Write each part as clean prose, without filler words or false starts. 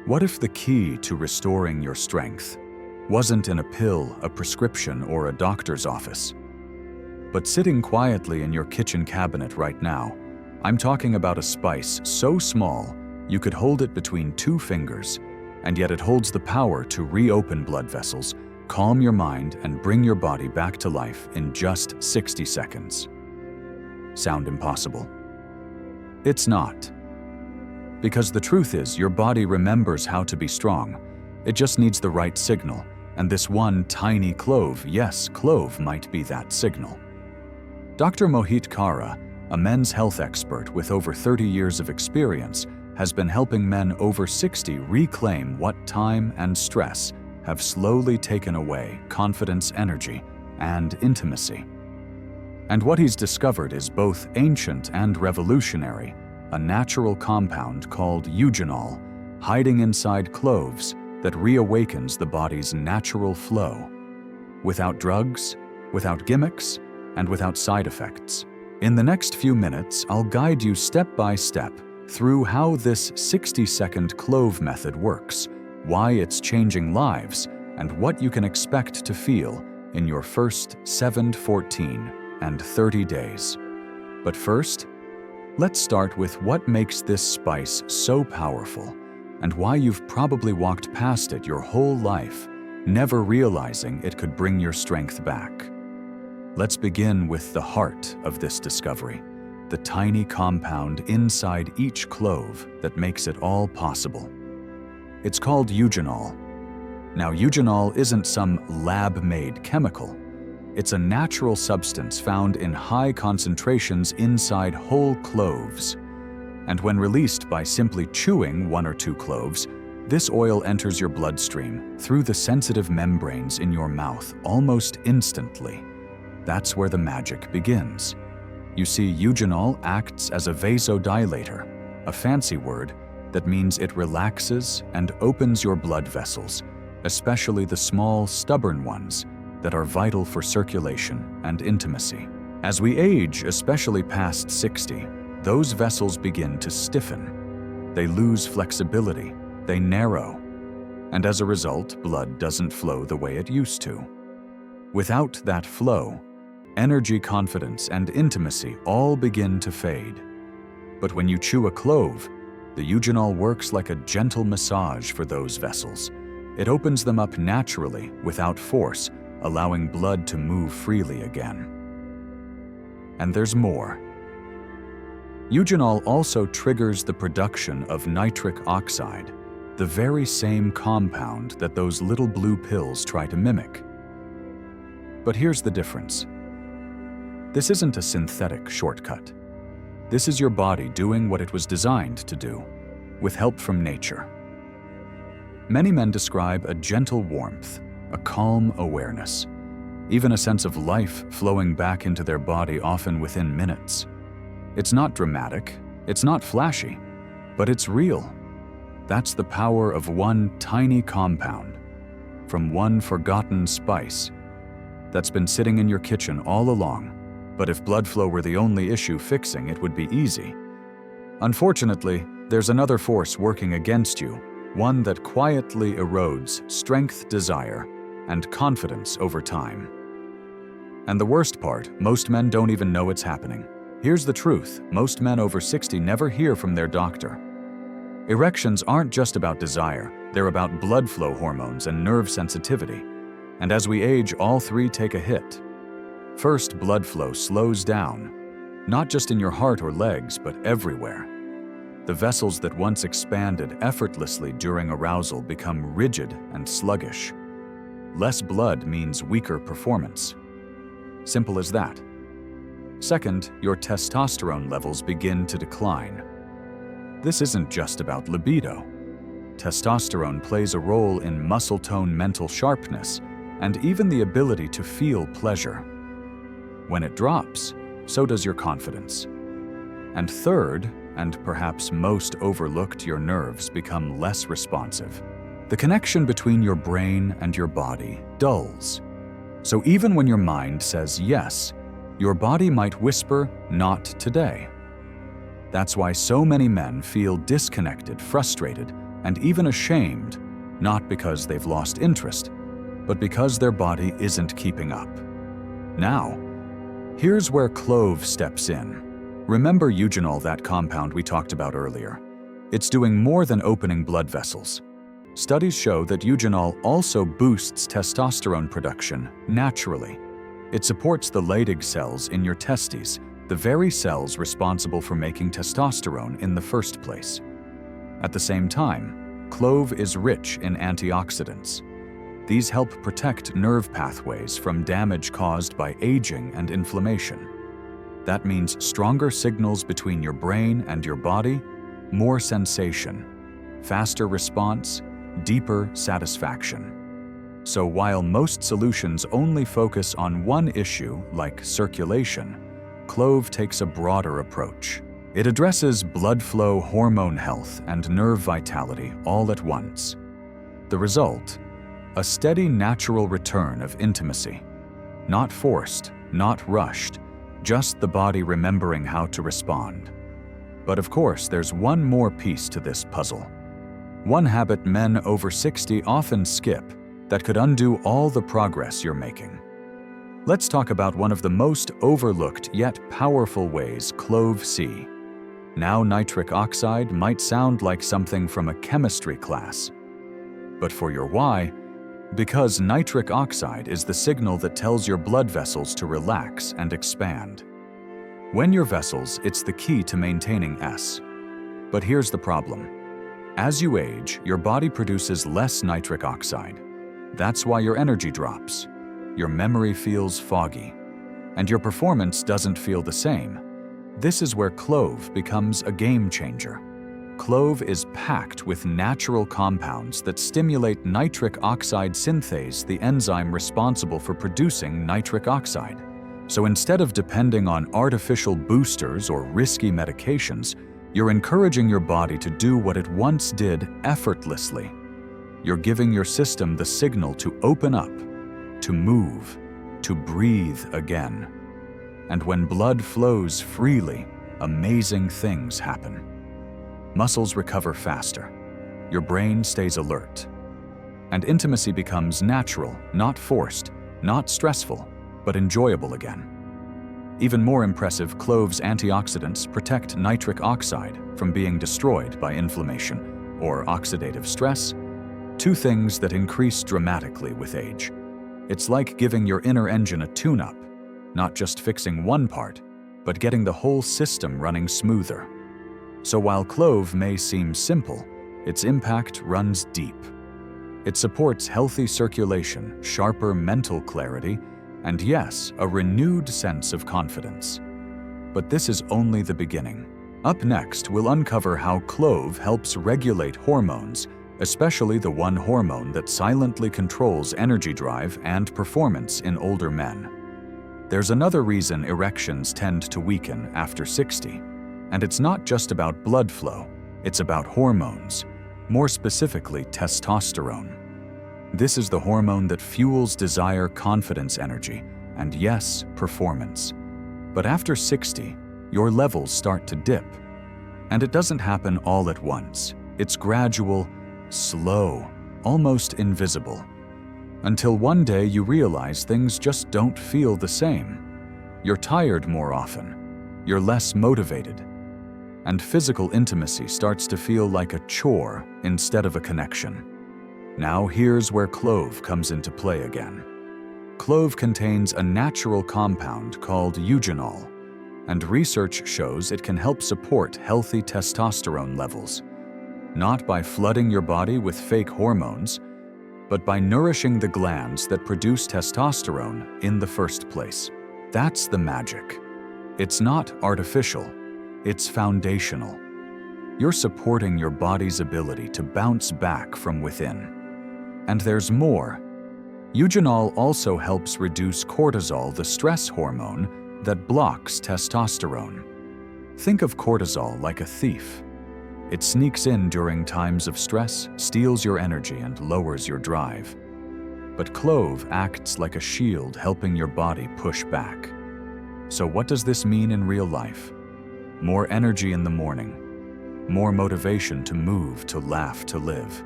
What if the key to restoring your strength wasn't in a pill, a prescription, or a doctor's office, but sitting quietly in your kitchen cabinet right now? I'm talking about a spice so small you could hold it between two fingers, and yet it holds the power to reopen blood vessels, calm your mind, and bring your body back to life in just 60 seconds. Sound impossible? It's not. Because the truth is, your body remembers how to be strong. It just needs the right signal, and this one tiny clove, yes, clove, might be that signal. Dr. Mohit Kara, a men's health expert with over 30 years of experience, has been helping men over 60 reclaim what time and stress have slowly taken away: confidence, energy, and intimacy. And what he's discovered is both ancient and revolutionary: a natural compound called eugenol, hiding inside cloves, that reawakens the body's natural flow. Without drugs, without gimmicks, and without side effects. In the next few minutes, I'll guide you step by step through how this 60-second clove method works, why it's changing lives, and what you can expect to feel in your first 7, 14, and 30 days. But first, let's start with what makes this spice so powerful and why you've probably walked past it your whole life, never realizing it could bring your strength back. Let's begin with the heart of this discovery, the tiny compound inside each clove that makes it all possible. It's called eugenol. Now, eugenol isn't some lab-made chemical. It's a natural substance found in high concentrations inside whole cloves. And when released by simply chewing 1 or 2 cloves, this oil enters your bloodstream through the sensitive membranes in your mouth almost instantly. That's where the magic begins. You see, eugenol acts as a vasodilator, a fancy word that means it relaxes and opens your blood vessels, especially the small, stubborn ones that are vital for circulation and intimacy. As we age, especially past 60, those vessels begin to stiffen. They lose flexibility, they narrow, and as a result, blood doesn't flow the way it used to. Without that flow, energy, confidence, and intimacy all begin to fade. But when you chew a clove, the eugenol works like a gentle massage for those vessels. It opens them up naturally, without force, allowing blood to move freely again. And there's more. Eugenol also triggers the production of nitric oxide, the very same compound that those little blue pills try to mimic. But here's the difference. This isn't a synthetic shortcut. This is your body doing what it was designed to do, with help from nature. Many men describe a gentle warmth, a calm awareness, even a sense of life flowing back into their body, often within minutes. It's not dramatic, it's not flashy, but it's real. That's the power of one tiny compound, from one forgotten spice that's been sitting in your kitchen all along. But if blood flow were the only issue, fixing it would be easy. Unfortunately, there's another force working against you, one that quietly erodes strength, desire, and confidence over time. And the worst part, most men don't even know it's happening. Here's the truth: most men over 60 never hear from their doctor. Erections aren't just about desire, they're about blood flow hormones and nerve sensitivity. And as we age, all three take a hit. First, blood flow slows down, not just in your heart or legs, but everywhere. The vessels that once expanded effortlessly during arousal become rigid and sluggish. Less blood means weaker performance. Simple as that. Second, your testosterone levels begin to decline. This isn't just about libido. Testosterone plays a role in muscle tone, mental sharpness, and even the ability to feel pleasure. When it drops, so does your confidence. And third, and perhaps most overlooked, your nerves become less responsive. The connection between your brain and your body dulls. So even when your mind says yes, your body might whisper, "Not today." That's why so many men feel disconnected, frustrated, and even ashamed, not because they've lost interest, but because their body isn't keeping up. Now, here's where clove steps in. Remember eugenol, that compound we talked about earlier? It's doing more than opening blood vessels. Studies show that eugenol also boosts testosterone production naturally. It supports the Leydig cells in your testes, the very cells responsible for making testosterone in the first place. At the same time, clove is rich in antioxidants. These help protect nerve pathways from damage caused by aging and inflammation. That means stronger signals between your brain and your body, more sensation, faster response, deeper satisfaction. So while most solutions only focus on one issue, like circulation, clove takes a broader approach. It addresses blood flow, hormone health, and nerve vitality all at once. The result? A steady, natural return of intimacy. Not forced, not rushed, just the body remembering how to respond. But of course, there's one more piece to this puzzle. One habit men over 60 often skip that could undo all the progress you're making. Let's talk about one of the most overlooked yet powerful ways clove see. Now, nitric oxide might sound like something from a chemistry class. But for your why, because nitric oxide is the signal that tells your blood vessels to relax and expand. When your vessels, it's the key to maintaining S. But here's the problem. As you age, your body produces less nitric oxide. That's why your energy drops, your memory feels foggy, and your performance doesn't feel the same. This is where clove becomes a game changer. Clove is packed with natural compounds that stimulate nitric oxide synthase, the enzyme responsible for producing nitric oxide. So instead of depending on artificial boosters or risky medications, you're encouraging your body to do what it once did effortlessly. You're giving your system the signal to open up, to move, to breathe again. And when blood flows freely, amazing things happen. Muscles recover faster. Your brain stays alert. And intimacy becomes natural, not forced, not stressful, but enjoyable again. Even more impressive, clove's antioxidants protect nitric oxide from being destroyed by inflammation or oxidative stress, two things that increase dramatically with age. It's like giving your inner engine a tune-up, not just fixing one part, but getting the whole system running smoother. So while clove may seem simple, its impact runs deep. It supports healthy circulation, sharper mental clarity, and yes, a renewed sense of confidence. But this is only the beginning. Up next, we'll uncover how clove helps regulate hormones, especially the one hormone that silently controls energy drive and performance in older men. There's another reason erections tend to weaken after 60, and it's not just about blood flow, it's about hormones, more specifically testosterone. This is the hormone that fuels desire, confidence, energy, and yes, performance. But after 60, your levels start to dip. And it doesn't happen all at once. It's gradual, slow, almost invisible. Until one day you realize things just don't feel the same. You're tired more often. You're less motivated. And physical intimacy starts to feel like a chore instead of a connection. Now here's where clove comes into play again. Clove contains a natural compound called eugenol, and research shows it can help support healthy testosterone levels, not by flooding your body with fake hormones, but by nourishing the glands that produce testosterone in the first place. That's the magic. It's not artificial, it's foundational. You're supporting your body's ability to bounce back from within. And there's more. Eugenol also helps reduce cortisol, the stress hormone that blocks testosterone. Think of cortisol like a thief. It sneaks in during times of stress, steals your energy, and lowers your drive. But clove acts like a shield, helping your body push back. So what does this mean in real life? More energy in the morning, more motivation to move, to laugh, to live.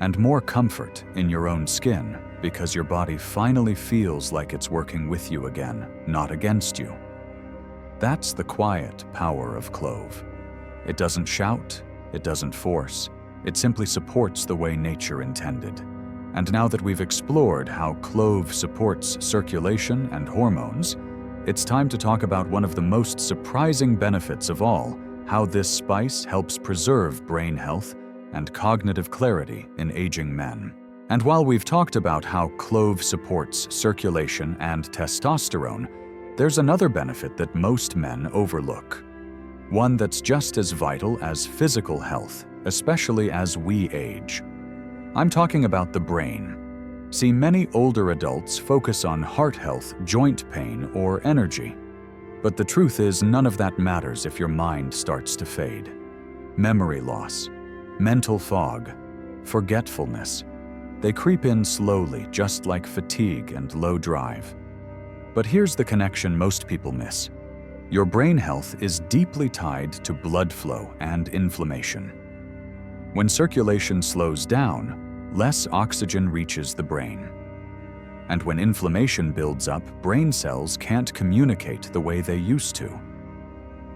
And more comfort in your own skin because your body finally feels like it's working with you again, not against you. That's the quiet power of clove. It doesn't shout, it doesn't force, it simply supports the way nature intended. And now that we've explored how clove supports circulation and hormones, it's time to talk about one of the most surprising benefits of all, how this spice helps preserve brain health and cognitive clarity in aging men. And while we've talked about how clove supports circulation and testosterone, there's another benefit that most men overlook. One that's just as vital as physical health, especially as we age. I'm talking about the brain. See, many older adults focus on heart health, joint pain, or energy. But the truth is, none of that matters if your mind starts to fade. Memory loss, mental fog, forgetfulness. They creep in slowly, just like fatigue and low drive. But here's the connection most people miss. Your brain health is deeply tied to blood flow and inflammation. When circulation slows down, less oxygen reaches the brain. And when inflammation builds up, brain cells can't communicate the way they used to.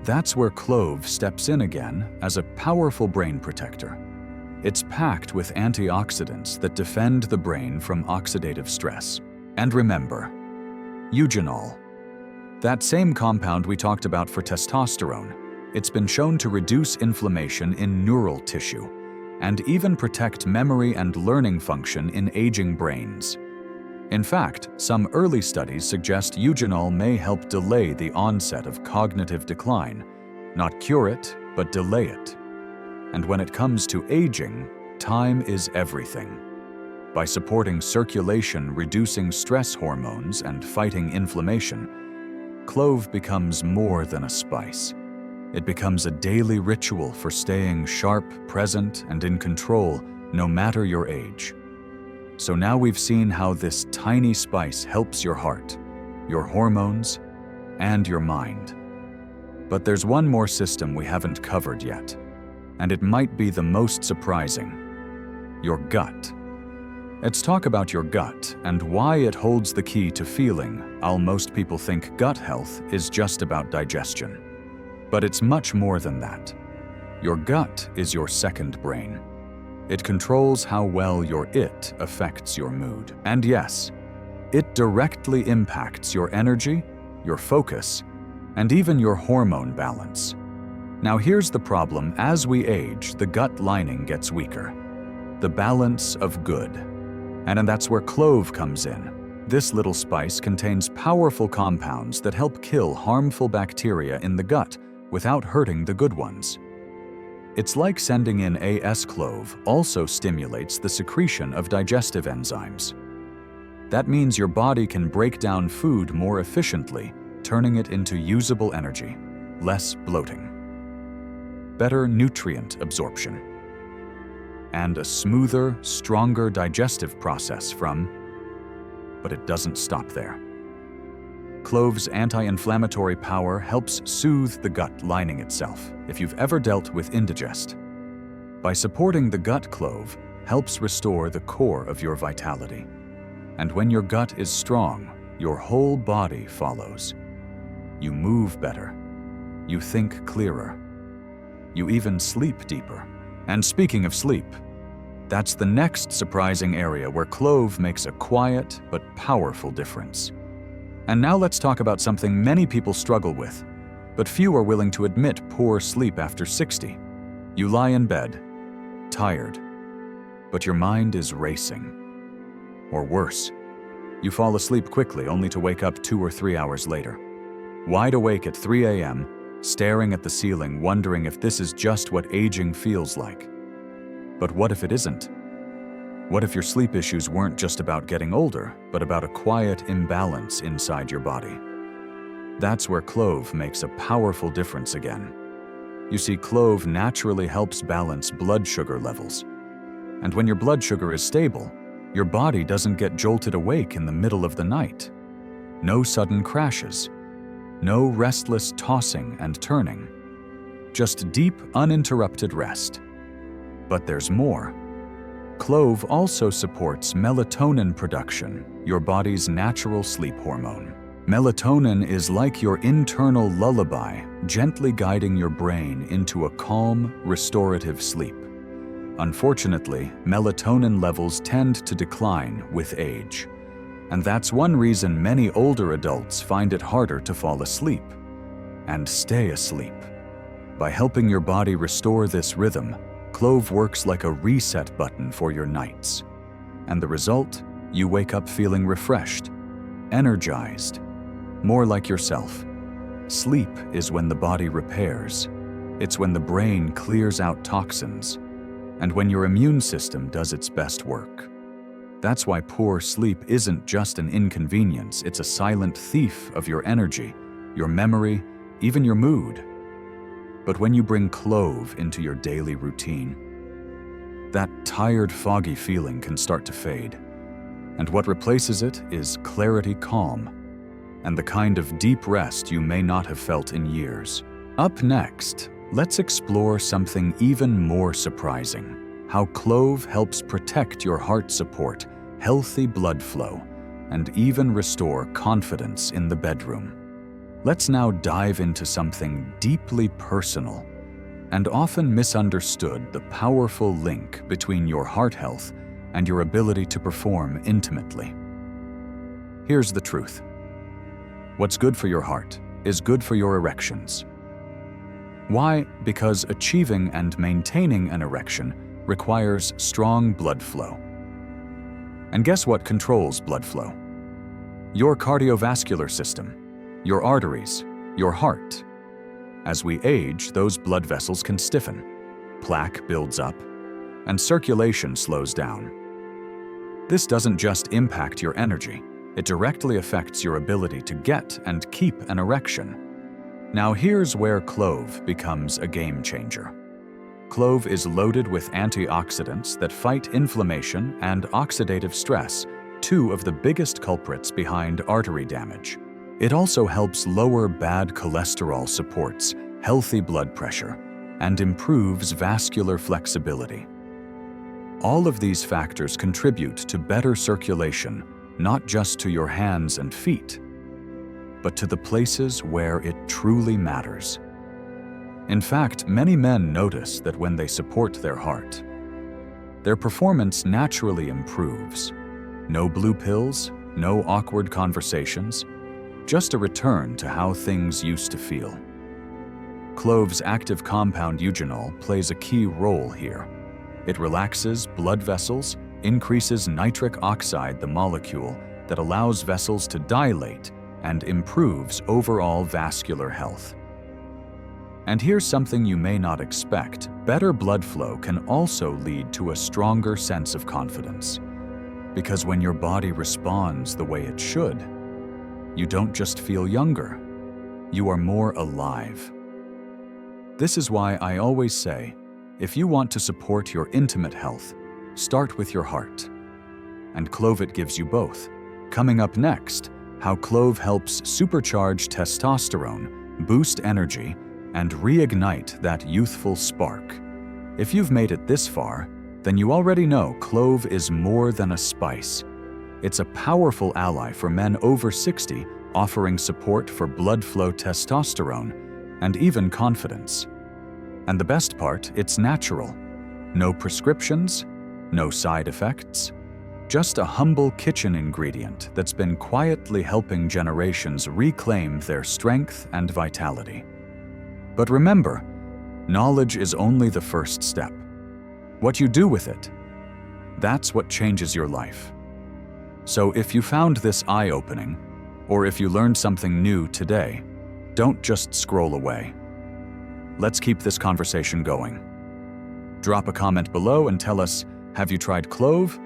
That's where clove steps in again as a powerful brain protector. It's packed with antioxidants that defend the brain from oxidative stress. And remember, eugenol. That same compound we talked about for testosterone, it's been shown to reduce inflammation in neural tissue and even protect memory and learning function in aging brains. In fact, some early studies suggest eugenol may help delay the onset of cognitive decline, not cure it, but delay it. And when it comes to aging, time is everything. By supporting circulation, reducing stress hormones, and fighting inflammation, clove becomes more than a spice. It becomes a daily ritual for staying sharp, present, and in control, no matter your age. So now we've seen how this tiny spice helps your heart, your hormones, and your mind. But there's one more system we haven't covered yet, and it might be the most surprising: your gut. Let's talk about your gut and why it holds the key to feeling. Most people think gut health is just about digestion. But it's much more than that. Your gut is your second brain. It controls how well your it affects your mood. And yes, it directly impacts your energy, your focus, and even your hormone balance. Now here's the problem: as we age, the gut lining gets weaker. The balance of good. And that's where clove comes in. This little spice contains powerful compounds that help kill harmful bacteria in the gut without hurting the good ones. It's like sending in clove also stimulates the secretion of digestive enzymes. That means your body can break down food more efficiently, turning it into usable energy, less bloating, better nutrient absorption, and a smoother, stronger digestive process but it doesn't stop there. Clove's anti-inflammatory power helps soothe the gut lining itself, if you've ever dealt with indigest. By supporting the gut, clove helps restore the core of your vitality. And when your gut is strong, your whole body follows. You move better. You think clearer. You even sleep deeper. And speaking of sleep, that's the next surprising area where clove makes a quiet but powerful difference. And now let's talk about something many people struggle with, but few are willing to admit: poor sleep after 60. You lie in bed, tired, but your mind is racing. Or worse, you fall asleep quickly only to wake up 2 or 3 hours later. Wide awake at 3 a.m., staring at the ceiling, wondering if this is just what aging feels like. But what if it isn't? What if your sleep issues weren't just about getting older, but about a quiet imbalance inside your body? That's where clove makes a powerful difference again. You see, clove naturally helps balance blood sugar levels. And when your blood sugar is stable, your body doesn't get jolted awake in the middle of the night. No sudden crashes. No restless tossing and turning. just deep, uninterrupted rest. But there's more. Clove also supports melatonin production, your body's natural sleep hormone. Melatonin is like your internal lullaby, gently guiding your brain into a calm, restorative sleep. Unfortunately, melatonin levels tend to decline with age. And that's one reason many older adults find it harder to fall asleep and stay asleep. By helping your body restore this rhythm, clove works like a reset button for your nights. And the result? You wake up feeling refreshed, energized, more like yourself. Sleep is when the body repairs. It's when the brain clears out toxins, and when your immune system does its best work. That's why poor sleep isn't just an inconvenience, it's a silent thief of your energy, your memory, even your mood. But when you bring clove into your daily routine, that tired, foggy feeling can start to fade. And what replaces it is clarity, calm, and the kind of deep rest you may not have felt in years. Up next, let's explore something even more surprising: how clove helps protect your heart support, healthy blood flow, and even restore confidence in the bedroom. Let's now dive into something deeply personal and often misunderstood: the powerful link between your heart health and your ability to perform intimately. Here's the truth. What's good for your heart is good for your erections. Why? Because achieving and maintaining an erection requires strong blood flow. And guess what controls blood flow? Your cardiovascular system, your arteries, your heart. As we age, those blood vessels can stiffen, plaque builds up, and circulation slows down. This doesn't just impact your energy, it directly affects your ability to get and keep an erection. Now here's where clove becomes a game changer. Clove is loaded with antioxidants that fight inflammation and oxidative stress, two of the biggest culprits behind artery damage. It also helps lower bad cholesterol, supports healthy blood pressure, and improves vascular flexibility. All of these factors contribute to better circulation, not just to your hands and feet, but to the places where it truly matters. In fact, many men notice that when they support their heart, their performance naturally improves. No blue pills, no awkward conversations, just a return to how things used to feel. Clove's active compound eugenol plays a key role here. It relaxes blood vessels, increases nitric oxide, the molecule that allows vessels to dilate, and improves overall vascular health. And here's something you may not expect: better blood flow can also lead to a stronger sense of confidence. Because when your body responds the way it should, you don't just feel younger, you are more alive. This is why I always say, if you want to support your intimate health, start with your heart. And clove gives you both. Coming up next, how clove helps supercharge testosterone, boost energy, and reignite that youthful spark. If you've made it this far, then you already know clove is more than a spice. It's a powerful ally for men over 60, offering support for blood flow, testosterone, and even confidence. And the best part, it's natural. No prescriptions, no side effects, just a humble kitchen ingredient that's been quietly helping generations reclaim their strength and vitality. But remember, knowledge is only the first step. What you do with it, that's what changes your life. So if you found this eye-opening, or if you learned something new today, don't just scroll away. Let's keep this conversation going. Drop a comment below and tell us, have you tried clove?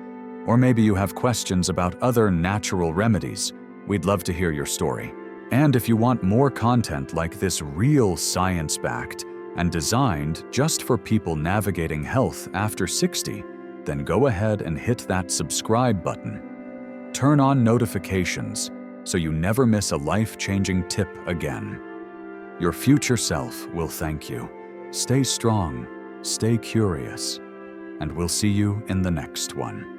Or maybe you have questions about other natural remedies. We'd love to hear your story. And if you want more content like this, real science-backed and designed just for people navigating health after 60, then go ahead and hit that subscribe button. Turn on notifications so you never miss a life-changing tip again. Your future self will thank you. Stay strong, stay curious, and we'll see you in the next one.